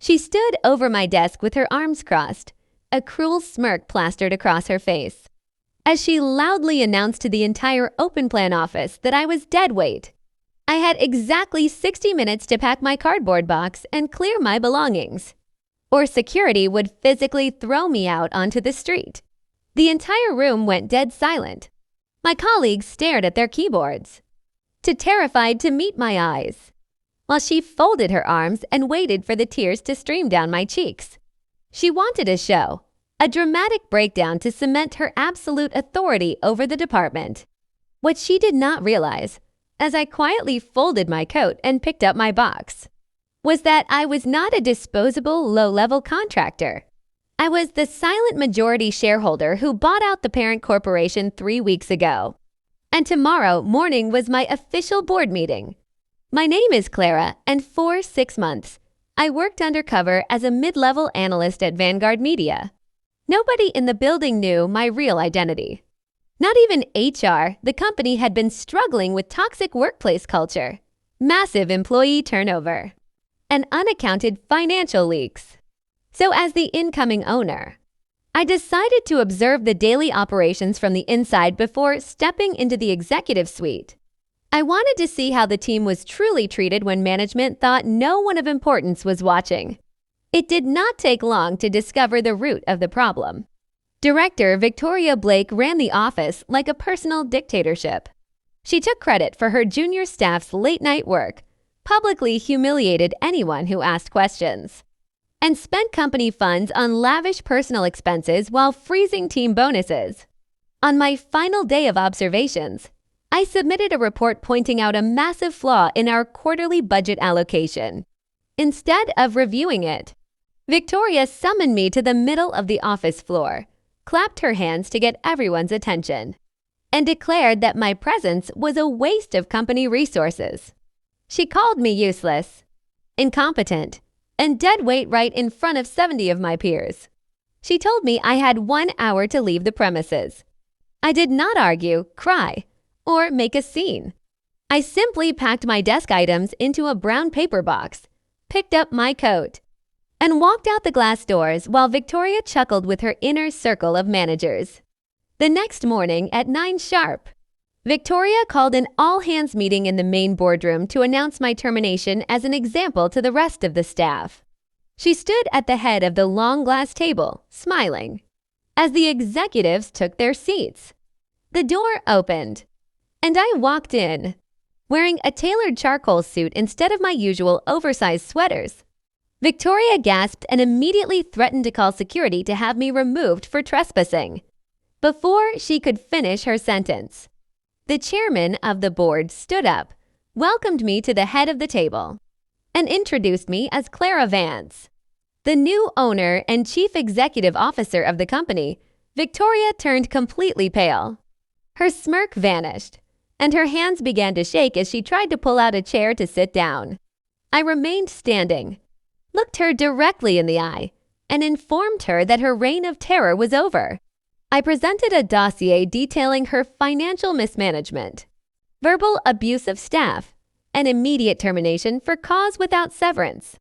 She stood over my desk with her arms crossed, a cruel smirk plastered across her face, as she loudly announced to the entire open plan office that I was dead weight. I had exactly 60 minutes to pack my cardboard box and clear my belongings, or security would physically throw me out onto the street. The entire room went dead silent. My colleagues stared at their keyboards, too terrified to meet my eyes, while she folded her arms and waited for the tears to stream down my cheeks. She wanted a show, a dramatic breakdown to cement her absolute authority over the department. What she did not realize, as I quietly folded my coat and picked up my box, was that I was not a disposable, low-level contractor. I was the silent majority shareholder who bought out the parent corporation 3 weeks ago. And tomorrow morning was my official board meeting. My name is Clara, and for 6 months, I worked undercover as a mid-level analyst at Vanguard Media. Nobody in the building knew my real identity. Not even HR, the company had been struggling with toxic workplace culture, massive employee turnover, and unaccounted financial leaks. So as the incoming owner, I decided to observe the daily operations from the inside before stepping into the executive suite. I wanted to see how the team was truly treated when management thought no one of importance was watching. It did not take long to discover the root of the problem. Director Victoria Blake ran the office like a personal dictatorship. She took credit for her junior staff's late-night work, publicly humiliated anyone who asked questions, and spent company funds on lavish personal expenses while freezing team bonuses. On my final day of observations, I submitted a report pointing out a massive flaw in our quarterly budget allocation. Instead of reviewing it, Victoria summoned me to the middle of the office floor, clapped her hands to get everyone's attention, and declared that my presence was a waste of company resources. She called me useless, incompetent, and dead weight right in front of 70 of my peers. She told me I had 1 hour to leave the premises. I did not argue, cry, or make a scene. I simply packed my desk items into a brown paper box, picked up my coat, and walked out the glass doors while Victoria chuckled with her inner circle of managers. The next morning at 9 sharp, Victoria called an all-hands meeting in the main boardroom to announce my termination as an example to the rest of the staff. She stood at the head of the long glass table, smiling, as the executives took their seats. The door opened, and I walked in, wearing a tailored charcoal suit instead of my usual oversized sweaters. Victoria gasped and immediately threatened to call security to have me removed for trespassing. Before she could finish her sentence, the chairman of the board stood up, welcomed me to the head of the table, and introduced me as Clara Vance, the new owner and chief executive officer of the company. Victoria turned completely pale. Her smirk vanished, and her hands began to shake as she tried to pull out a chair to sit down. I remained standing, looked her directly in the eye, and informed her that her reign of terror was over. I presented a dossier detailing her financial mismanagement, verbal abuse of staff, and immediate termination for cause without severance.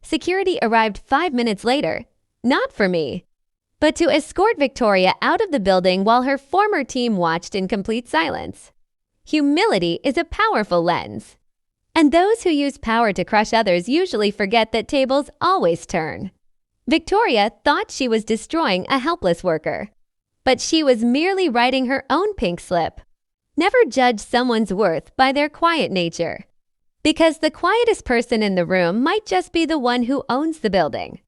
Security arrived 5 minutes later, not for me, but to escort Victoria out of the building while her former team watched in complete silence. Humility is a powerful lens, and those who use power to crush others usually forget that tables always turn. Victoria thought she was destroying a helpless worker, but she was merely writing her own pink slip. Never judge someone's worth by their quiet nature, because the quietest person in the room might just be the one who owns the building.